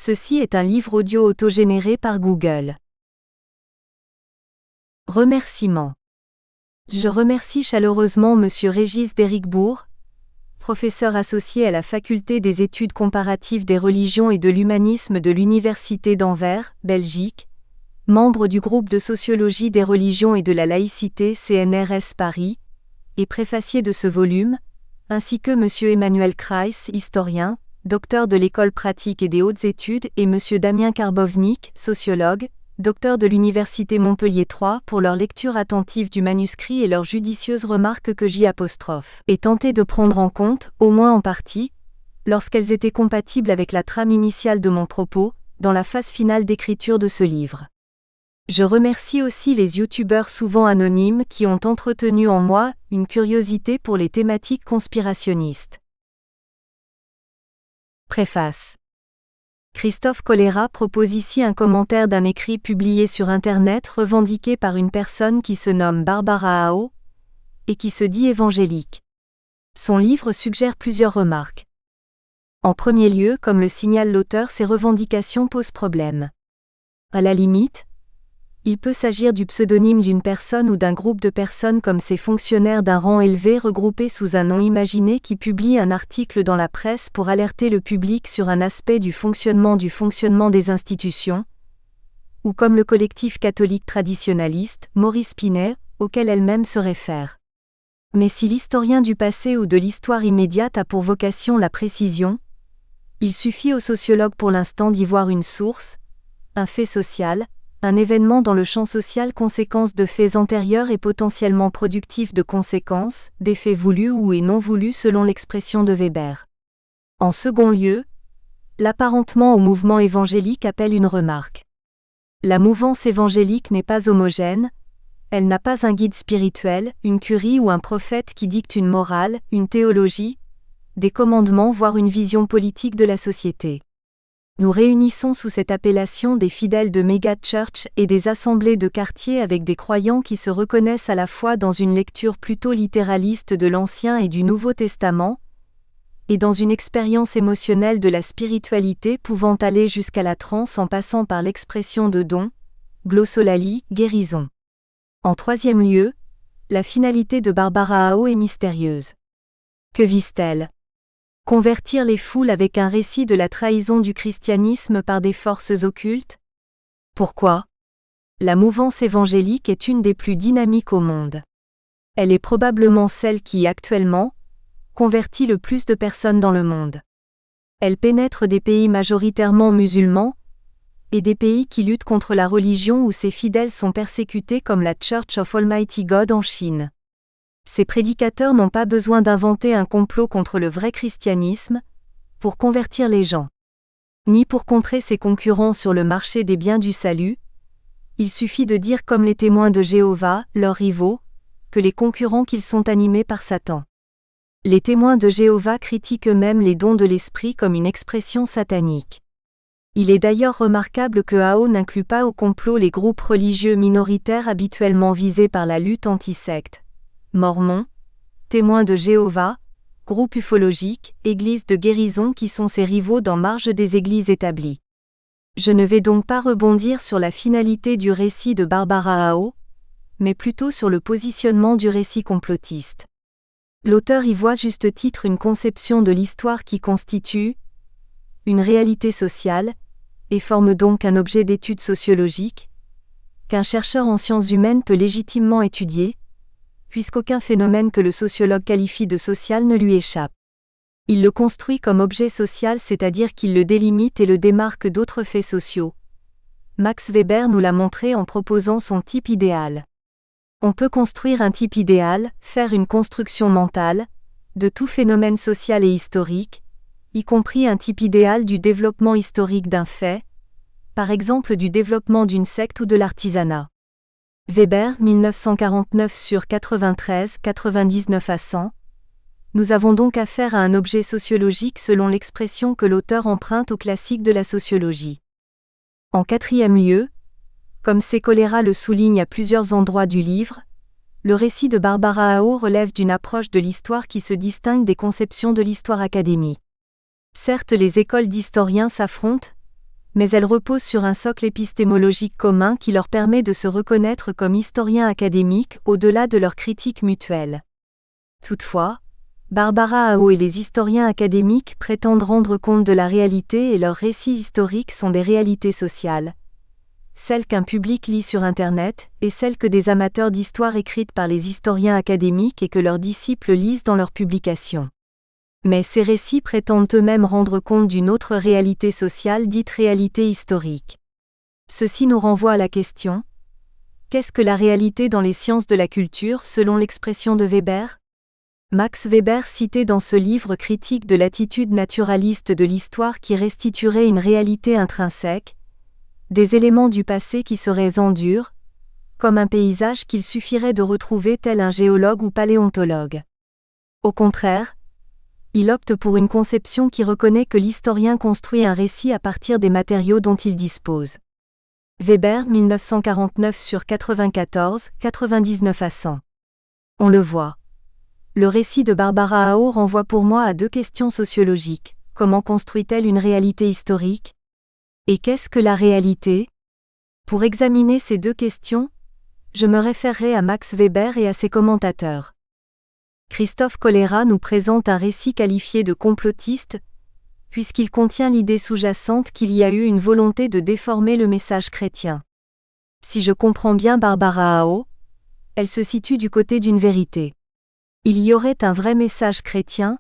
Ceci est un livre audio autogénéré par Google. Remerciements. Je remercie chaleureusement Monsieur Régis Déricbourg, professeur associé à la Faculté des études comparatives des religions et de l'humanisme de l'Université d'Anvers, Belgique, membre du groupe de sociologie des religions et de la laïcité CNRS Paris, et préfacier de ce volume, ainsi que Monsieur Emmanuel Kreis, historien, docteur de l'école pratique et des hautes études, et Monsieur Damien Karbovnik, sociologue, docteur de l'Université Montpellier III, pour leur lecture attentive du manuscrit et leurs judicieuses remarques que j'y apostrophe, et tenter de prendre en compte, au moins en partie, lorsqu'elles étaient compatibles avec la trame initiale de mon propos, dans la phase finale d'écriture de ce livre. Je remercie aussi les youtubeurs souvent anonymes qui ont entretenu en moi une curiosité pour les thématiques conspirationnistes. Préface. Christophe Colera propose ici un commentaire d'un écrit publié sur Internet revendiqué par une personne qui se nomme Barbara Ao et qui se dit évangélique. Son livre suggère plusieurs remarques. En premier lieu, comme le signale l'auteur, ces revendications posent problème. À la limite, il peut s'agir du pseudonyme d'une personne ou d'un groupe de personnes comme ces fonctionnaires d'un rang élevé regroupés sous un nom imaginé qui publient un article dans la presse pour alerter le public sur un aspect du fonctionnement des institutions, ou comme le collectif catholique traditionnaliste, Maurice Pinet, auquel elle-même se réfère. Mais si l'historien du passé ou de l'histoire immédiate a pour vocation la précision, il suffit au sociologue pour l'instant d'y voir une source, un fait social, un événement dans le champ social, conséquence de faits antérieurs et potentiellement productif de conséquences, d'effets voulus ou et non voulus selon l'expression de Weber. En second lieu, l'apparentement au mouvement évangélique appelle une remarque. La mouvance évangélique n'est pas homogène, elle n'a pas un guide spirituel, une curie ou un prophète qui dicte une morale, une théologie, des commandements voire une vision politique de la société. Nous réunissons sous cette appellation des fidèles de méga-church et des assemblées de quartier avec des croyants qui se reconnaissent à la fois dans une lecture plutôt littéraliste de l'Ancien et du Nouveau Testament, et dans une expérience émotionnelle de la spiritualité pouvant aller jusqu'à la transe en passant par l'expression de don, glossolalie, guérison. En troisième lieu, la finalité de Barbara Ao est mystérieuse. Que vise-t-elle ? Convertir les foules avec un récit de la trahison du christianisme par des forces occultes ? Pourquoi ? La mouvance évangélique est une des plus dynamiques au monde. Elle est probablement celle qui, actuellement, convertit le plus de personnes dans le monde. Elle pénètre des pays majoritairement musulmans et des pays qui luttent contre la religion où ses fidèles sont persécutés comme la Church of Almighty God en Chine. Ces prédicateurs n'ont pas besoin d'inventer un complot contre le vrai christianisme pour convertir les gens, ni pour contrer ses concurrents sur le marché des biens du salut. Il suffit de dire comme les témoins de Jéhovah, leurs rivaux, que les concurrents qu'ils sont animés par Satan. Les témoins de Jéhovah critiquent eux-mêmes les dons de l'esprit comme une expression satanique. Il est d'ailleurs remarquable que Ao n'inclut pas au complot les groupes religieux minoritaires habituellement visés par la lutte anti-secte. Mormons, témoins de Jéhovah, groupes ufologiques, églises de guérison qui sont ses rivaux dans marge des églises établies. Je ne vais donc pas rebondir sur la finalité du récit de Barbara Ao, mais plutôt sur le positionnement du récit complotiste. L'auteur y voit juste titre une conception de l'histoire qui constitue une réalité sociale, et forme donc un objet d'étude sociologique, qu'un chercheur en sciences humaines peut légitimement étudier, puisqu'aucun phénomène que le sociologue qualifie de social ne lui échappe. Il le construit comme objet social, c'est-à-dire qu'il le délimite et le démarque d'autres faits sociaux. Max Weber nous l'a montré en proposant son type idéal. On peut construire un type idéal, faire une construction mentale, de tout phénomène social et historique, y compris un type idéal du développement historique d'un fait, par exemple du développement d'une secte ou de l'artisanat. Weber, 1949 sur 93, 99 à 100. Nous avons donc affaire à un objet sociologique selon l'expression que l'auteur emprunte aux classiques de la sociologie. En quatrième lieu, comme C. Colera le souligne à plusieurs endroits du livre, le récit de Barbara Ao relève d'une approche de l'histoire qui se distingue des conceptions de l'histoire académique. Certes, les écoles d'historiens s'affrontent, Mais elles reposent sur un socle épistémologique commun qui leur permet de se reconnaître comme historiens académiques au-delà de leurs critiques mutuelles. Toutefois, Barbara Ao et les historiens académiques prétendent rendre compte de la réalité et leurs récits historiques sont des réalités sociales, celles qu'un public lit sur Internet et celles que des amateurs d'histoire écrites par les historiens académiques et que leurs disciples lisent dans leurs publications. Mais ces récits prétendent eux-mêmes rendre compte d'une autre réalité sociale dite réalité historique. Ceci nous renvoie à la question : qu'est-ce que la réalité dans les sciences de la culture selon l'expression de Weber ? Max Weber citait dans ce livre critique de l'attitude naturaliste de l'histoire qui restituerait une réalité intrinsèque, des éléments du passé qui seraient en dur, comme un paysage qu'il suffirait de retrouver tel un géologue ou paléontologue. Au contraire, il opte pour une conception qui reconnaît que l'historien construit un récit à partir des matériaux dont il dispose. Weber 1949 sur 94, 99 à 100. On le voit. Le récit de Barbara Ao renvoie pour moi à deux questions sociologiques. Comment construit-elle une réalité historique ? Et qu'est-ce que la réalité ? Pour examiner ces deux questions, je me référerai à Max Weber et à ses commentateurs. Christophe Colera nous présente un récit qualifié de complotiste, puisqu'il contient l'idée sous-jacente qu'il y a eu une volonté de déformer le message chrétien. Si je comprends bien Barbara Ao, elle se situe du côté d'une vérité. Il y aurait un vrai message chrétien,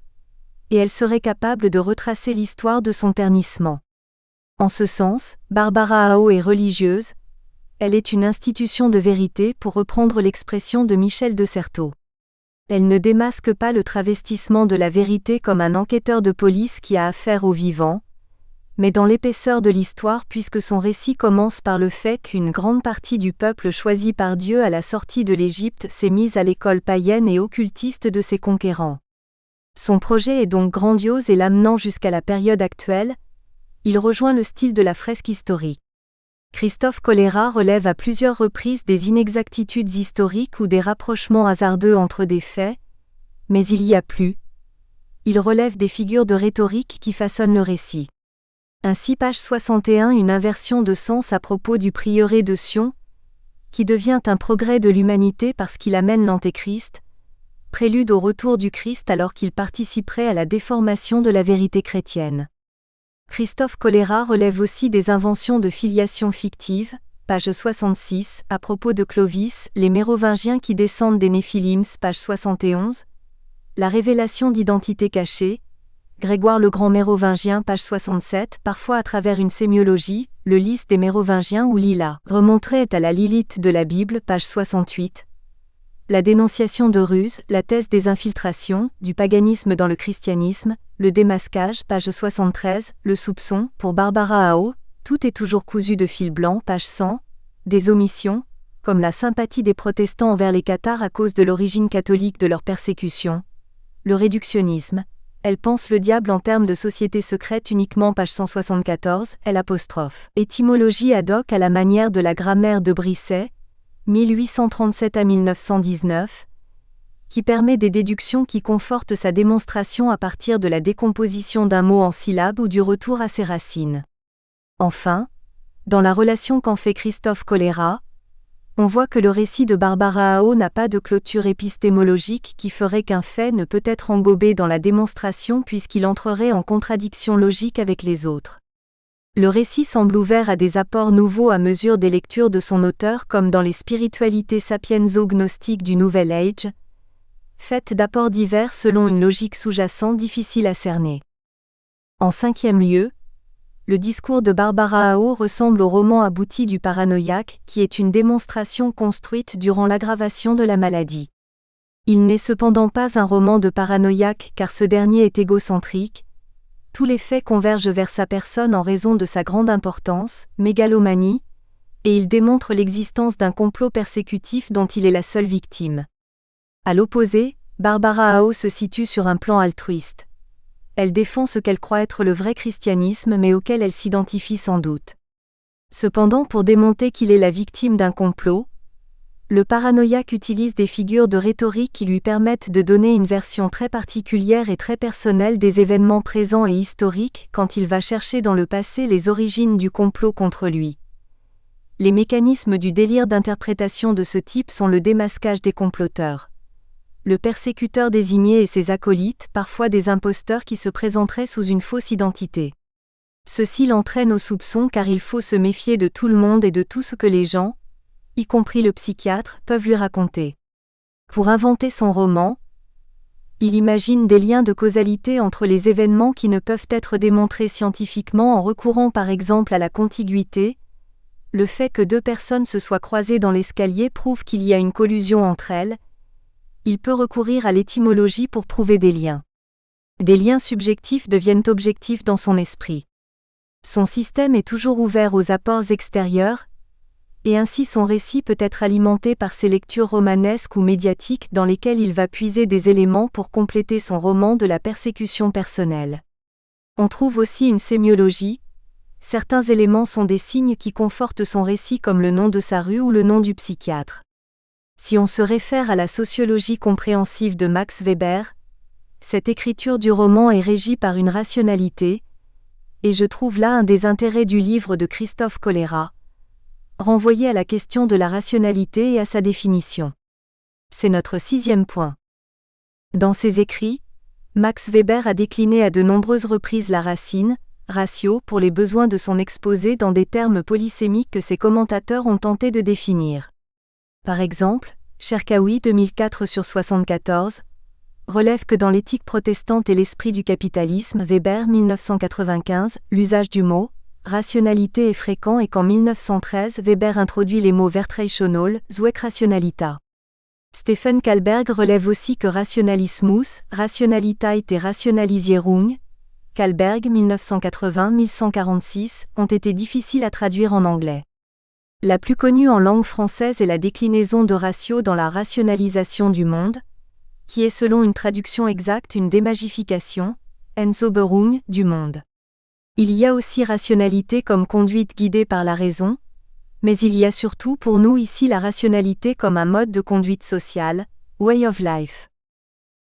et elle serait capable de retracer l'histoire de son ternissement. En ce sens, Barbara Ao est religieuse, elle est une institution de vérité pour reprendre l'expression de Michel de Certeau. Elle ne démasque pas le travestissement de la vérité comme un enquêteur de police qui a affaire aux vivants, mais dans l'épaisseur de l'histoire puisque son récit commence par le fait qu'une grande partie du peuple choisi par Dieu à la sortie de l'Égypte s'est mise à l'école païenne et occultiste de ses conquérants. Son projet est donc grandiose et l'amenant jusqu'à la période actuelle, il rejoint le style de la fresque historique. Christophe Colera relève à plusieurs reprises des inexactitudes historiques ou des rapprochements hasardeux entre des faits, mais il y a plus. Il relève des figures de rhétorique qui façonnent le récit. Ainsi page 61 une inversion de sens à propos du prieuré de Sion, qui devient un progrès de l'humanité parce qu'il amène l'Antéchrist, prélude au retour du Christ alors qu'il participerait à la déformation de la vérité chrétienne. Christophe Colera relève aussi des inventions de filiation fictive, page 66, à propos de Clovis, les Mérovingiens qui descendent des Néphilims, page 71, la révélation d'identité cachée, Grégoire le Grand Mérovingien, page 67, parfois à travers une sémiologie, le lys des Mérovingiens ou Lila, remonterait à la Lilith de la Bible, page 68, la dénonciation de Ruse, la thèse des infiltrations, du paganisme dans le christianisme, le démasquage, page 73, le soupçon, pour Barbara Ao, tout est toujours cousu de fil blanc, page 100, des omissions, comme la sympathie des protestants envers les cathares à cause de l'origine catholique de leur persécution, le réductionnisme, elle pense le diable en termes de société secrète uniquement, page 174, étymologie ad hoc à la manière de la grammaire de Brisset, 1837 à 1919, qui permet des déductions qui confortent sa démonstration à partir de la décomposition d'un mot en syllabes ou du retour à ses racines. Enfin, dans la relation qu'en fait Christophe Colera, on voit que le récit de Barbara Ao n'a pas de clôture épistémologique qui ferait qu'un fait ne peut être englobé dans la démonstration puisqu'il entrerait en contradiction logique avec les autres. Le récit semble ouvert à des apports nouveaux à mesure des lectures de son auteur comme dans les spiritualités sapienzo-gnostiques du Nouvel Age, faites d'apports divers selon une logique sous-jacente difficile à cerner. En cinquième lieu, le discours de Barbara Ao ressemble au roman abouti du paranoïaque qui est une démonstration construite durant l'aggravation de la maladie. Il n'est cependant pas un roman de paranoïaque car ce dernier est égocentrique, tous les faits convergent vers sa personne en raison de sa grande importance, mégalomanie, et il démontre l'existence d'un complot persécutif dont il est la seule victime. À l'opposé, Barbara Ao se situe sur un plan altruiste. Elle défend ce qu'elle croit être le vrai christianisme mais auquel elle s'identifie sans doute. Cependant pour démontrer qu'il est la victime d'un complot, Le paranoïaque utilise des figures de rhétorique qui lui permettent de donner une version très particulière et très personnelle des événements présents et historiques quand il va chercher dans le passé les origines du complot contre lui. Les mécanismes du délire d'interprétation de ce type sont le démasquage des comploteurs, le persécuteur désigné et ses acolytes, parfois des imposteurs qui se présenteraient sous une fausse identité. Ceci l'entraîne au soupçon car il faut se méfier de tout le monde et de tout ce que les gens, y compris le psychiatre, peuvent lui raconter. Pour inventer son roman, il imagine des liens de causalité entre les événements qui ne peuvent être démontrés scientifiquement en recourant par exemple à la contiguïté. Le fait que deux personnes se soient croisées dans l'escalier prouve qu'il y a une collusion entre elles. Il peut recourir à l'étymologie pour prouver des liens. Des liens subjectifs deviennent objectifs dans son esprit. Son système est toujours ouvert aux apports extérieurs, et ainsi son récit peut être alimenté par ses lectures romanesques ou médiatiques dans lesquelles il va puiser des éléments pour compléter son roman de la persécution personnelle. On trouve aussi une sémiologie. Certains éléments sont des signes qui confortent son récit comme le nom de sa rue ou le nom du psychiatre. Si on se réfère à la sociologie compréhensive de Max Weber, cette écriture du roman est régie par une rationalité, et je trouve là un des intérêts du livre de Christophe Colera, renvoyé à la question de la rationalité et à sa définition. C'est notre 6e point. Dans ses écrits, Max Weber a décliné à de nombreuses reprises la racine, ratio pour les besoins de son exposé dans des termes polysémiques que ses commentateurs ont tenté de définir. Par exemple, Cherkaoui 2004/74 relève que dans l'éthique protestante et l'esprit du capitalisme Weber 1995, l'usage du mot « rationalité » est fréquent et qu'en 1913 Weber introduit les mots Vertreichonol, Zweck-Rationalita. Stephen Kalberg relève aussi que Rationalismus, Rationalität et Rationalisierung, Kalberg 1980-1146, ont été difficiles à traduire en anglais. La plus connue en langue française est la déclinaison de ratio dans la rationalisation du monde, qui est selon une traduction exacte une démagification, Entzauberung, du monde. Il y a aussi rationalité comme conduite guidée par la raison, mais il y a surtout pour nous ici la rationalité comme un mode de conduite sociale, way of life.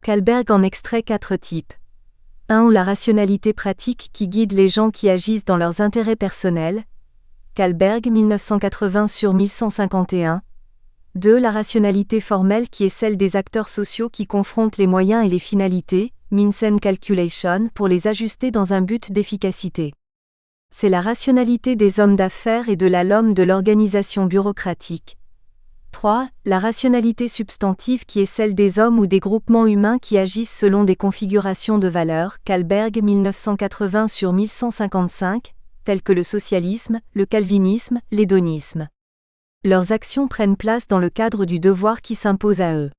Kalberg en extrait 4 types. 1. Ou la rationalité pratique qui guide les gens qui agissent dans leurs intérêts personnels, Kalberg 1980/1151. 2. La rationalité formelle qui est celle des acteurs sociaux qui confrontent les moyens et les finalités, means and calculation, pour les ajuster dans un but d'efficacité. C'est la rationalité des hommes d'affaires et de l'homme de l'organisation bureaucratique. 3. La rationalité substantive qui est celle des hommes ou des groupements humains qui agissent selon des configurations de valeurs, Kalberg 1980/1155, telles que le socialisme, le calvinisme, l'hédonisme. Leurs actions prennent place dans le cadre du devoir qui s'impose à eux.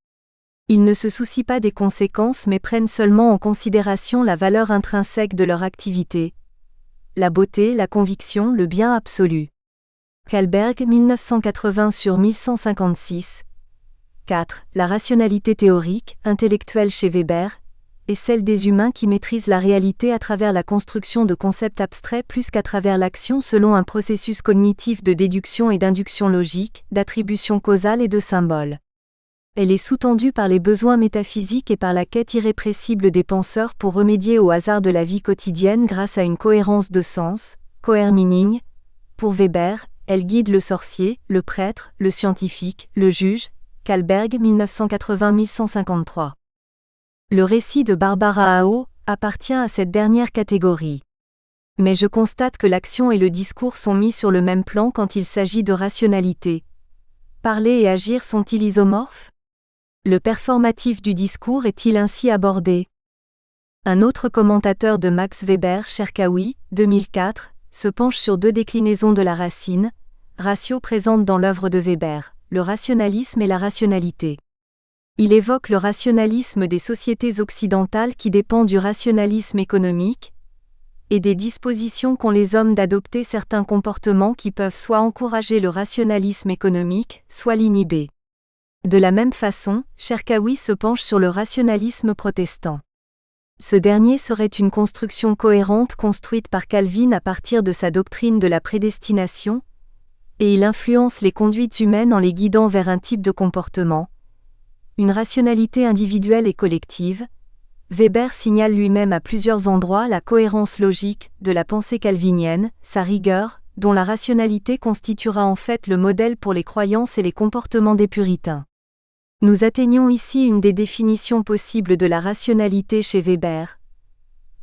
Ils ne se soucient pas des conséquences mais prennent seulement en considération la valeur intrinsèque de leur activité, la beauté, la conviction, le bien absolu. Kalberg 1980/1156. 4. La rationalité théorique, intellectuelle chez Weber, est celle des humains qui maîtrisent la réalité à travers la construction de concepts abstraits plus qu'à travers l'action selon un processus cognitif de déduction et d'induction logique, d'attribution causale et de symboles. Elle est sous-tendue par les besoins métaphysiques et par la quête irrépressible des penseurs pour remédier au hasard de la vie quotidienne grâce à une cohérence de sens, cohere meaning. Pour Weber, elle guide le sorcier, le prêtre, le scientifique, le juge, Kalberg 1980-1153. Le récit de Barbara Ao appartient à cette dernière catégorie. Mais je constate que l'action et le discours sont mis sur le même plan quand il s'agit de rationalité. Parler et agir sont-ils isomorphes ? Le performatif du discours est-il ainsi abordé ? Un autre commentateur de Max Weber, Cherkaoui, 2004, se penche sur 2 déclinaisons de la racine, ratio présente dans l'œuvre de Weber, le rationalisme et la rationalité. Il évoque le rationalisme des sociétés occidentales qui dépend du rationalisme économique, et des dispositions qu'ont les hommes d'adopter certains comportements qui peuvent soit encourager le rationalisme économique, soit l'inhiber. De la même façon, Cherkaoui se penche sur le rationalisme protestant. Ce dernier serait une construction cohérente construite par Calvin à partir de sa doctrine de la prédestination, et il influence les conduites humaines en les guidant vers un type de comportement, une rationalité individuelle et collective. Weber signale lui-même à plusieurs endroits la cohérence logique de la pensée calvinienne, sa rigueur, dont la rationalité constituera en fait le modèle pour les croyances et les comportements des puritains. Nous atteignons ici une des définitions possibles de la rationalité chez Weber,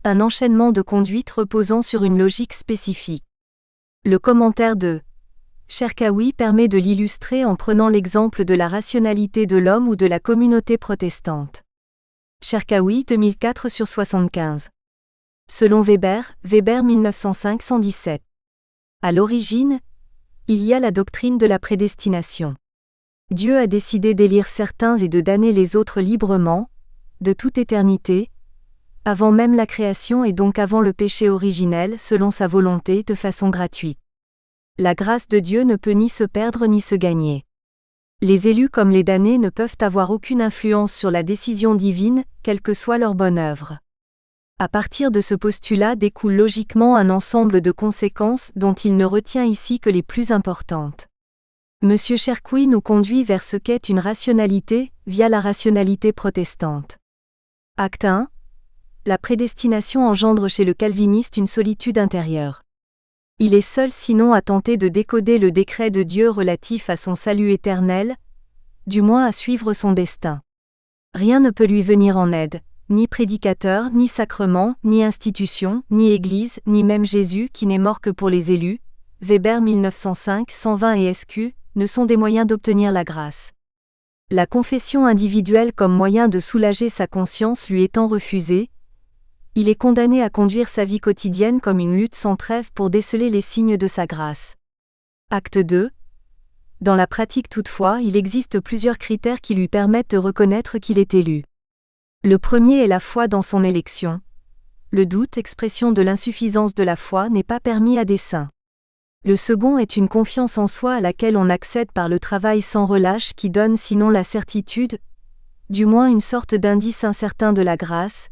un enchaînement de conduites reposant sur une logique spécifique. Le commentaire de Cherkaoui permet de l'illustrer en prenant l'exemple de la rationalité de l'homme ou de la communauté protestante. Cherkaoui 2004/75. Selon Weber 1905-117. À l'origine, il y a la doctrine de la prédestination. Dieu a décidé d'élire certains et de damner les autres librement, de toute éternité, avant même la création et donc avant le péché originel selon sa volonté de façon gratuite. La grâce de Dieu ne peut ni se perdre ni se gagner. Les élus comme les damnés ne peuvent avoir aucune influence sur la décision divine, quelle que soit leur bonne œuvre. À partir de ce postulat découle logiquement un ensemble de conséquences dont il ne retient ici que les plus importantes. M. Cherkaoui nous conduit vers ce qu'est une rationalité, via la rationalité protestante. Acte 1. La prédestination engendre chez le calviniste une solitude intérieure. Il est seul sinon à tenter de décoder le décret de Dieu relatif à son salut éternel, du moins à suivre son destin. Rien ne peut lui venir en aide, ni prédicateur, ni sacrement, ni institution, ni Église, ni même Jésus qui n'est mort que pour les élus, Weber 1905-120 et SQ, ne sont des moyens d'obtenir la grâce. La confession individuelle comme moyen de soulager sa conscience lui étant refusée, il est condamné à conduire sa vie quotidienne comme une lutte sans trêve pour déceler les signes de sa grâce. Acte 2. Dans la pratique toutefois, il existe plusieurs critères qui lui permettent de reconnaître qu'il est élu. Le premier est la foi dans son élection. Le doute, expression de l'insuffisance de la foi, n'est pas permis à des saints. Le second est une confiance en soi à laquelle on accède par le travail sans relâche qui donne sinon la certitude, du moins une sorte d'indice incertain de la grâce,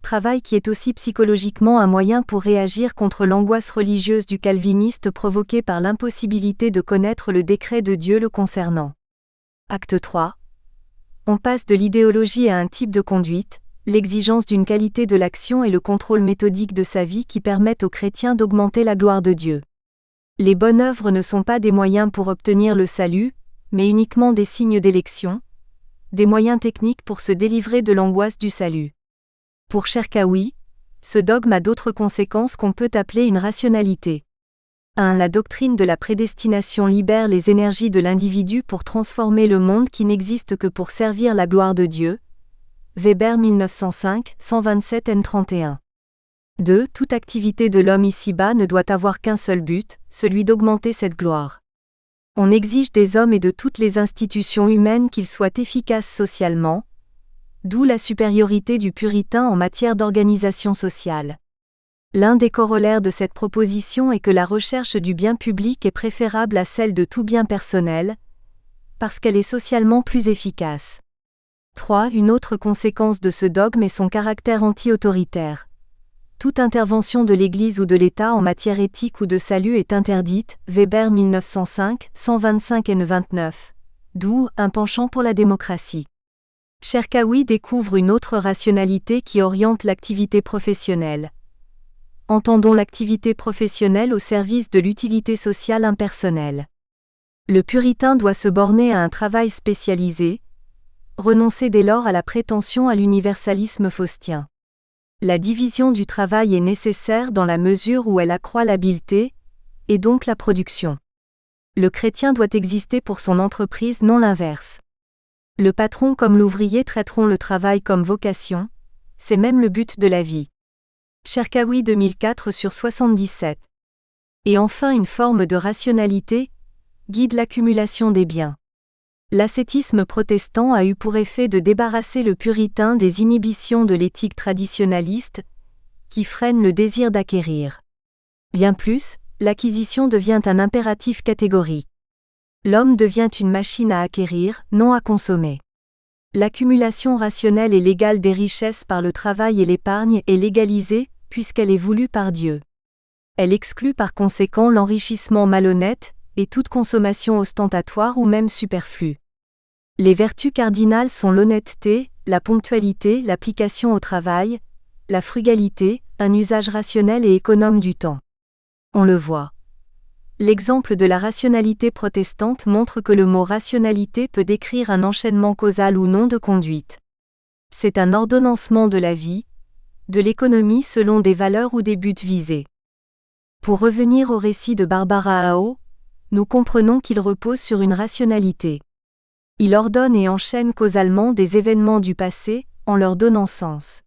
travail qui est aussi psychologiquement un moyen pour réagir contre l'angoisse religieuse du calviniste provoquée par l'impossibilité de connaître le décret de Dieu le concernant. Acte 3. On passe de l'idéologie à un type de conduite, l'exigence d'une qualité de l'action et le contrôle méthodique de sa vie qui permettent aux chrétiens d'augmenter la gloire de Dieu. Les bonnes œuvres ne sont pas des moyens pour obtenir le salut, mais uniquement des signes d'élection, des moyens techniques pour se délivrer de l'angoisse du salut. Pour Cherkaoui, ce dogme a d'autres conséquences qu'on peut appeler une rationalité. 1. La doctrine de la prédestination libère les énergies de l'individu pour transformer le monde qui n'existe que pour servir la gloire de Dieu. Weber 1905, 127 n31. 2. Toute activité de l'homme ici-bas ne doit avoir qu'un seul but, celui d'augmenter cette gloire. On exige des hommes et de toutes les institutions humaines qu'ils soient efficaces socialement, d'où la supériorité du puritain en matière d'organisation sociale. L'un des corollaires de cette proposition est que la recherche du bien public est préférable à celle de tout bien personnel, parce qu'elle est socialement plus efficace. 3. Une autre conséquence de ce dogme est son caractère anti-autoritaire. Toute intervention de l'Église ou de l'État en matière éthique ou de salut est interdite, Weber 1905, 125 n29, d'où un penchant pour la démocratie. Cherkaoui découvre une autre rationalité qui oriente l'activité professionnelle. Entendons l'activité professionnelle au service de l'utilité sociale impersonnelle. Le puritain doit se borner à un travail spécialisé, renoncer dès lors à la prétention à l'universalisme faustien. La division du travail est nécessaire dans la mesure où elle accroît l'habileté, et donc la production. Le chrétien doit exister pour son entreprise, non l'inverse. Le patron comme l'ouvrier traiteront le travail comme vocation, c'est même le but de la vie. Cherkaoui 2004/77. Et enfin une forme de rationalité, guide l'accumulation des biens. L'ascétisme protestant a eu pour effet de débarrasser le puritain des inhibitions de l'éthique traditionnaliste, qui freinent le désir d'acquérir. Bien plus, l'acquisition devient un impératif catégorique. L'homme devient une machine à acquérir, non à consommer. L'accumulation rationnelle et légale des richesses par le travail et l'épargne est légalisée, puisqu'elle est voulue par Dieu. Elle exclut par conséquent l'enrichissement malhonnête, et toute consommation ostentatoire ou même superflue. Les vertus cardinales sont l'honnêteté, la ponctualité, l'application au travail, la frugalité, un usage rationnel et économe du temps. On le voit. L'exemple de la rationalité protestante montre que le mot rationalité peut décrire un enchaînement causal ou non de conduite. C'est un ordonnancement de la vie, de l'économie selon des valeurs ou des buts visés. Pour revenir au récit de Barbara Ao, nous comprenons qu'il repose sur une rationalité. Il ordonne et enchaîne causalement des événements du passé, en leur donnant sens.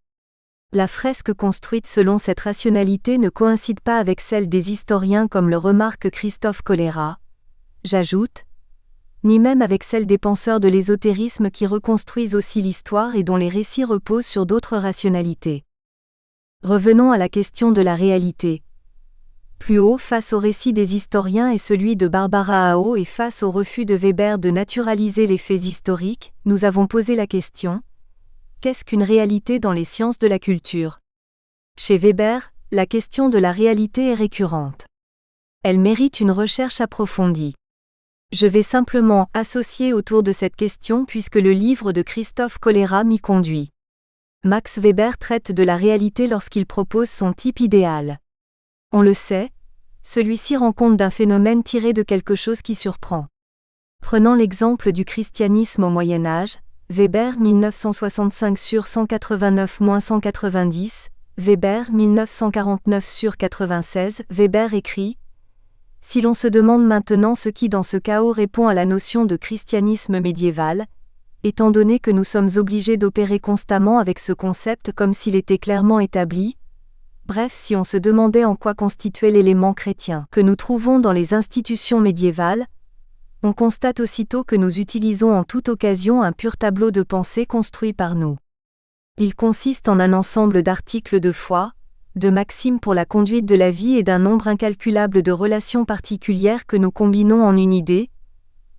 La fresque construite selon cette rationalité ne coïncide pas avec celle des historiens comme le remarque Christophe Colera, j'ajoute, ni même avec celle des penseurs de l'ésotérisme qui reconstruisent aussi l'histoire et dont les récits reposent sur d'autres rationalités. Revenons à la question de la réalité. Plus haut, face au récit des historiens et celui de Barbara Ao et face au refus de Weber de naturaliser les faits historiques, nous avons posé la question: qu'est-ce qu'une réalité dans les sciences de la culture? Chez Weber, la question de la réalité est récurrente. Elle mérite une recherche approfondie. Je vais simplement associer autour de cette question puisque le livre de Christophe Colera m'y conduit. Max Weber traite de la réalité lorsqu'il propose son type idéal. On le sait, celui-ci rend compte d'un phénomène tiré de quelque chose qui surprend. Prenant l'exemple du christianisme au Moyen Âge, Weber 1965 sur 189-190, Weber 1949 sur 96, Weber écrit: si l'on se demande maintenant ce qui dans ce chaos répond à la notion de christianisme médiéval, étant donné que nous sommes obligés d'opérer constamment avec ce concept comme s'il était clairement établi, bref, si on se demandait en quoi constituait l'élément chrétien que nous trouvons dans les institutions médiévales, on constate aussitôt que nous utilisons en toute occasion un pur tableau de pensée construit par nous. Il consiste en un ensemble d'articles de foi, de maximes pour la conduite de la vie et d'un nombre incalculable de relations particulières que nous combinons en une idée,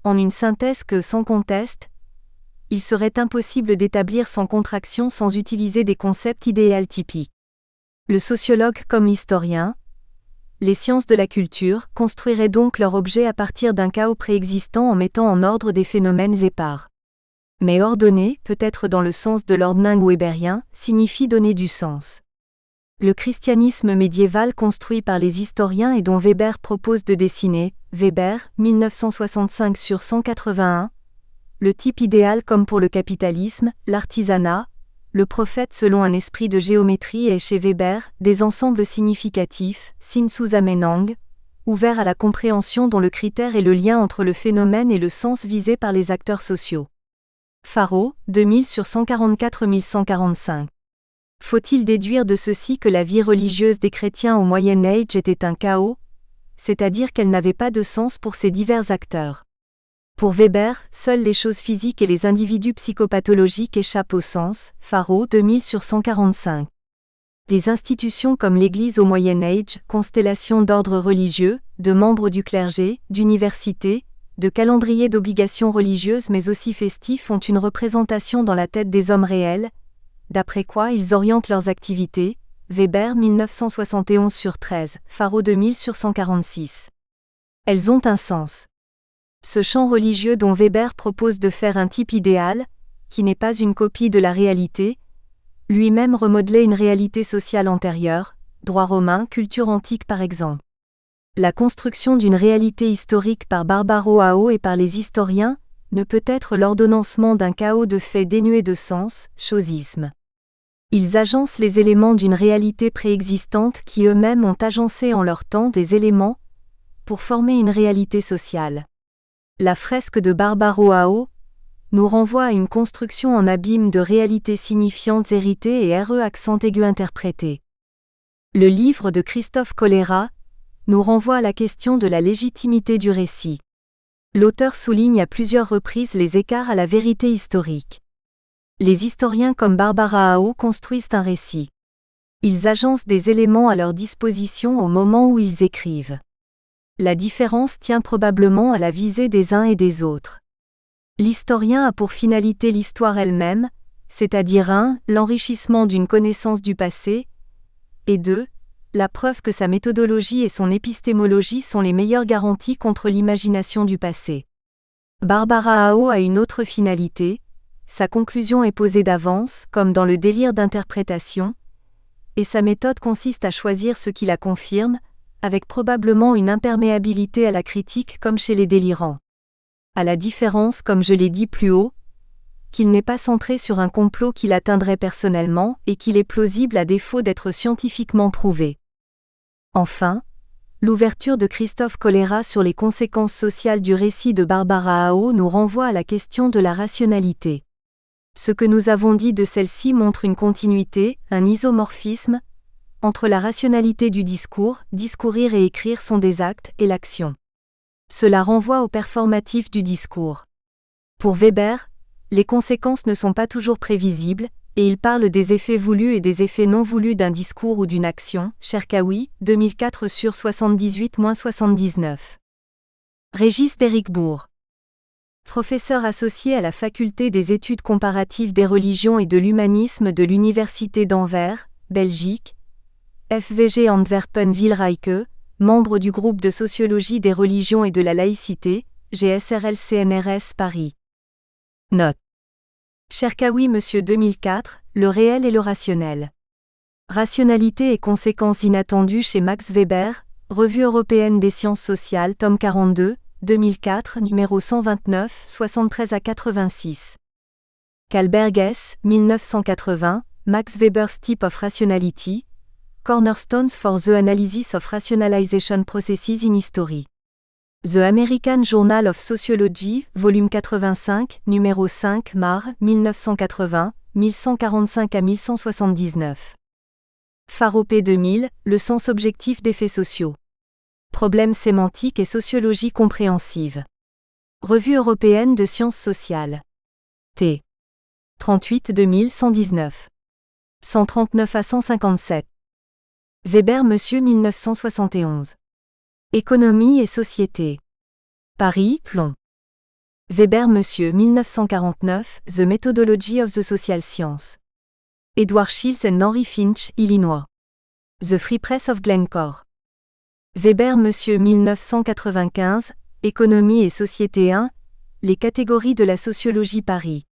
en une synthèse que, sans conteste, il serait impossible d'établir sans contraction sans utiliser des concepts idéals typiques. Le sociologue comme l'historien, les sciences de la culture construiraient donc leur objet à partir d'un chaos préexistant en mettant en ordre des phénomènes épars. Mais ordonner, peut-être dans le sens de l'ordning weberien, signifie donner du sens. Le christianisme médiéval construit par les historiens et dont Weber propose de dessiner, Weber, 1965 sur 181, le type idéal comme pour le capitalisme, l'artisanat, le prophète selon un esprit de géométrie et chez Weber, des ensembles significatifs, Sinzusammenhang, ouverts à la compréhension dont le critère est le lien entre le phénomène et le sens visé par les acteurs sociaux. Faro, 2000 sur 144-1145. Faut-il déduire de ceci que la vie religieuse des chrétiens au Moyen Âge était un chaos, c'est-à-dire qu'elle n'avait pas de sens pour ces divers acteurs? Pour Weber, seules les choses physiques et les individus psychopathologiques échappent au sens, Faro 2000 sur 145. Les institutions comme l'Église au Moyen Âge, constellation d'ordres religieux, de membres du clergé, d'universités, de calendriers d'obligations religieuses mais aussi festifs ont une représentation dans la tête des hommes réels, d'après quoi ils orientent leurs activités, Weber 1971 sur 13, Faro 2000 sur 146. Elles ont un sens. Ce champ religieux dont Weber propose de faire un type idéal, qui n'est pas une copie de la réalité, lui-même remodelait une réalité sociale antérieure, droit romain, culture antique par exemple. La construction d'une réalité historique par Barbara Ao et par les historiens ne peut être l'ordonnancement d'un chaos de faits dénués de sens, chosisme. Ils agencent les éléments d'une réalité préexistante qui eux-mêmes ont agencé en leur temps des éléments pour former une réalité sociale. La fresque de Barbara Ao nous renvoie à une construction en abîme de réalités signifiantes héritées et accent aigu interprétées. Le livre de Christophe Colera nous renvoie à la question de la légitimité du récit. L'auteur souligne à plusieurs reprises les écarts à la vérité historique. Les historiens comme Barbara Ao construisent un récit. Ils agencent des éléments à leur disposition au moment où ils écrivent. La différence tient probablement à la visée des uns et des autres. L'historien a pour finalité l'histoire elle-même, c'est-à-dire 1. L'enrichissement d'une connaissance du passé, et 2. la preuve que sa méthodologie et son épistémologie sont les meilleures garanties contre l'imagination du passé. Barbara Ao a une autre finalité, sa conclusion est posée d'avance, comme dans le délire d'interprétation, et sa méthode consiste à choisir ce qui la confirme, avec probablement une imperméabilité à la critique comme chez les délirants. À la différence, comme je l'ai dit plus haut, qu'il n'est pas centré sur un complot qui l'atteindrait personnellement et qu'il est plausible à défaut d'être scientifiquement prouvé. Enfin, l'ouverture de Christophe Colera sur les conséquences sociales du récit de Barbara Ao nous renvoie à la question de la rationalité. Ce que nous avons dit de celle-ci montre une continuité, un isomorphisme, entre la rationalité du discours, discourir et écrire sont des actes, et l'action. Cela renvoie au performatif du discours. Pour Weber, les conséquences ne sont pas toujours prévisibles, et il parle des effets voulus et des effets non voulus d'un discours ou d'une action, Cherkaoui, 2004 sur 78-79. Régis Derichebourg. Professeur associé à la Faculté des études comparatives des religions et de l'humanisme de l'Université d'Anvers, Belgique, FVG Antwerpen Wilrijke, membre du groupe de sociologie des religions et de la laïcité, GSRL CNRS Paris. Note. Cherkaoui Monsieur 2004, Le réel et le rationnel. Rationalité et conséquences inattendues chez Max Weber, Revue européenne des sciences sociales, tome 42, 2004, numéro 129, 73-86. Kalberges, 1980, Max Weber's Type of Rationality, Cornerstones for the Analysis of Rationalization Processes in History. The American Journal of Sociology, volume 85, numéro 5, Mar, 1980, 1145-1179. Faro P 2000, Le sens objectif des faits sociaux. Problèmes sémantiques et sociologie compréhensive. Revue européenne de sciences sociales. T. 38 2119. 139 à 157. Weber Monsieur 1971. Économie et société. Paris, Plon. Weber Monsieur 1949, The Methodology of the Social Science. Edward Shields and Henry Finch, Illinois. The Free Press of Glencore. Weber Monsieur 1995, Économie et société 1, les catégories de la sociologie Paris.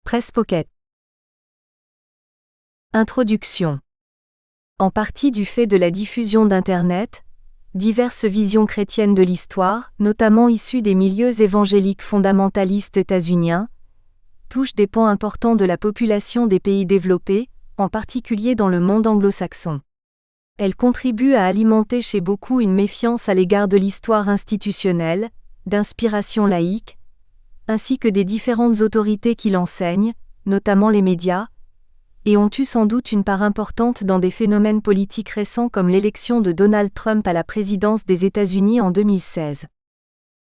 Presse Pocket. Introduction. En partie du fait de la diffusion d'Internet, diverses visions chrétiennes de l'histoire, notamment issues des milieux évangéliques fondamentalistes états-uniens, touchent des pans importants de la population des pays développés, en particulier dans le monde anglo-saxon. Elles contribuent à alimenter chez beaucoup une méfiance à l'égard de l'histoire institutionnelle, d'inspiration laïque, ainsi que des différentes autorités qui l'enseignent, notamment les médias, et ont eu sans doute une part importante dans des phénomènes politiques récents comme l'élection de Donald Trump à la présidence des États-Unis en 2016.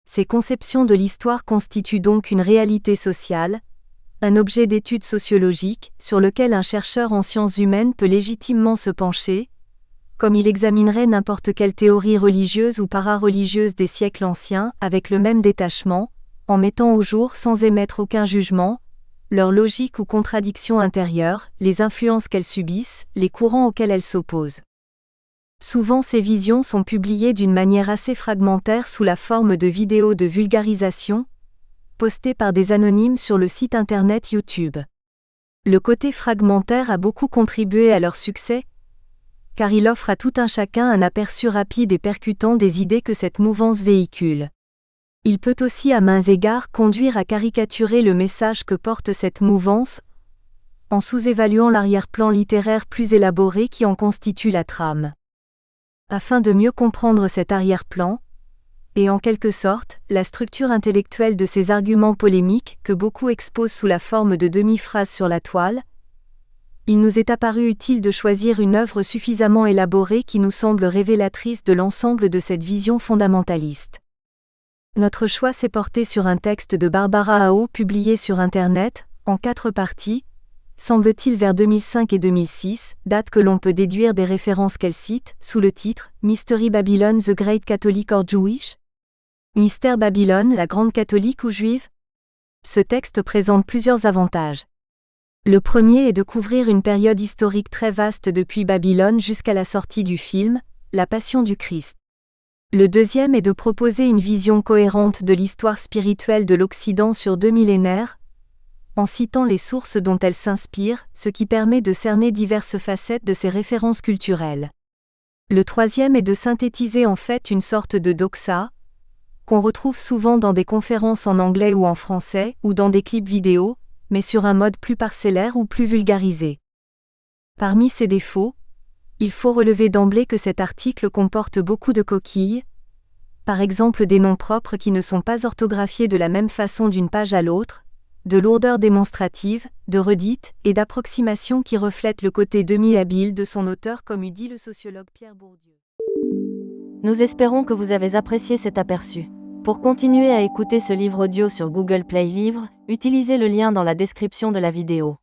Ces conceptions de l'histoire constituent donc une réalité sociale, un objet d'étude sociologique sur lequel un chercheur en sciences humaines peut légitimement se pencher, comme il examinerait n'importe quelle théorie religieuse ou para-religieuse des siècles anciens avec le même détachement, en mettant au jour sans émettre aucun jugement, leur logique ou contradiction intérieure, les influences qu'elles subissent, les courants auxquels elles s'opposent. Souvent ces visions sont publiées d'une manière assez fragmentaire sous la forme de vidéos de vulgarisation, postées par des anonymes sur le site internet YouTube. Le côté fragmentaire a beaucoup contribué à leur succès, car il offre à tout un chacun un aperçu rapide et percutant des idées que cette mouvance véhicule. Il peut aussi à maints égards conduire à caricaturer le message que porte cette mouvance, en sous-évaluant l'arrière-plan littéraire plus élaboré qui en constitue la trame. Afin de mieux comprendre cet arrière-plan, et en quelque sorte, la structure intellectuelle de ces arguments polémiques que beaucoup exposent sous la forme de demi-phrases sur la toile, il nous est apparu utile de choisir une œuvre suffisamment élaborée qui nous semble révélatrice de l'ensemble de cette vision fondamentaliste. Notre choix s'est porté sur un texte de Barbara Ao publié sur Internet, en 4 parties, semble-t-il vers 2005 et 2006, date que l'on peut déduire des références qu'elle cite, sous le titre « Mystery Babylon the Great Catholic or Jewish ?» Mystère Babylone, la grande catholique ou juive ? Ce texte présente plusieurs avantages. Le premier est de couvrir une période historique très vaste depuis Babylone jusqu'à la sortie du film, La Passion du Christ. Le deuxième est de proposer une vision cohérente de l'histoire spirituelle de l'Occident sur 2 millénaires, en citant les sources dont elle s'inspire, ce qui permet de cerner diverses facettes de ses références culturelles. Le troisième est de synthétiser en fait une sorte de doxa, qu'on retrouve souvent dans des conférences en anglais ou en français, ou dans des clips vidéo, mais sur un mode plus parcellaire ou plus vulgarisé. Parmi ses défauts, il faut relever d'emblée que cet article comporte beaucoup de coquilles, par exemple des noms propres qui ne sont pas orthographiés de la même façon d'une page à l'autre, de lourdeur démonstrative, de redites et d'approximations qui reflètent le côté demi-habile de son auteur comme eût dit le sociologue Pierre Bourdieu. Nous espérons que vous avez apprécié cet aperçu. Pour continuer à écouter ce livre audio sur Google Play Livres, utilisez le lien dans la description de la vidéo.